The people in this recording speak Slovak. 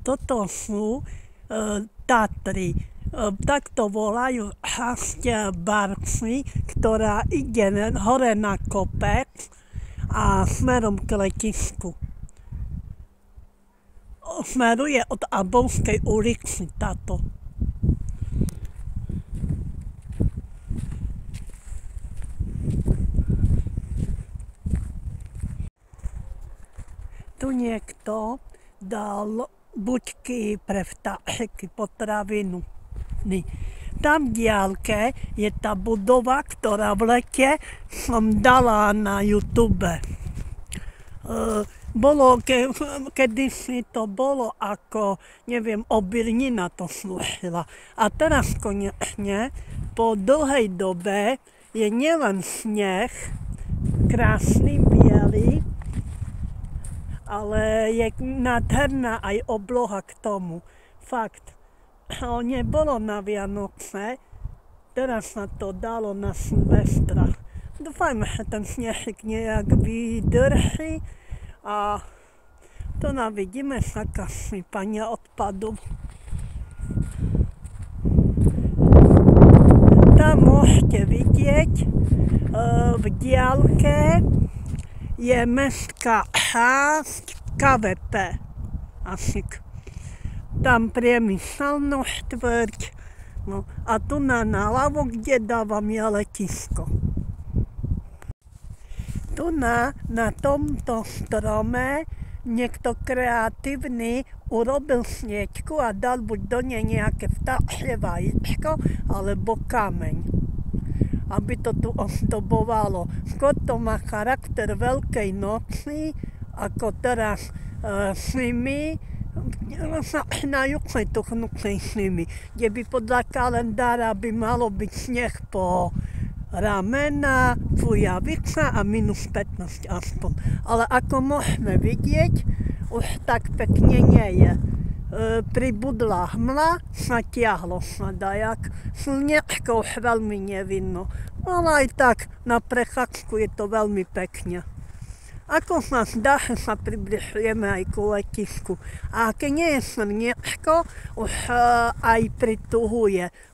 Toto sú Tatry. Takto volajú časť Barcny, ktorá ide hore na kopec a smerom k letisku. Smeruje od Abovskej ulici táto. Tu niekto dal buďky pre vtáčky, potravinu. Tam v diaľke je tá budova, ktorá v lete som dala na YouTube. Kedysi to bolo ako, neviem, obilnina to slúžila. A teraz konečne, po dlhej dobe, je nielen sneh, krásny, biely, ale je nádherná aj obloha k tomu. Fakt. Nebolo na Vianoce, teraz sa to dalo na Silvestra. Dúfajme, že ten snehík nejak vydrží a to vidíme taká sypania odpadu. Tam môžete vidieť v diaľke je mestská časť KVP. Tam priemyselnú štvrť. No, a tu naľavo, kde dávam ja letisko. Tu na tomto strome niekto kreatívny urobil snieďku a dal buď do nej nejaké vtáčie vajíčko alebo kameň, aby to tu ozdobovalo. Skôr to má charakter Veľkej noci, ako teraz zimy, začínajú tuchnúcej zimy, kde by podľa kalendára by malo byť sneh po ramena, fujavica a minus 15 aspoň. Ale ako môžeme vidieť, už tak pekne nie je. Pribudla hmla, natiahlo sa dajak, slnečko už veľmi nevidno, ale aj tak na prechádzku je to veľmi pekne. Ako sa zdá, že sa približujeme aj ku letisku. A keď nie je slnečko, už aj prituhuje.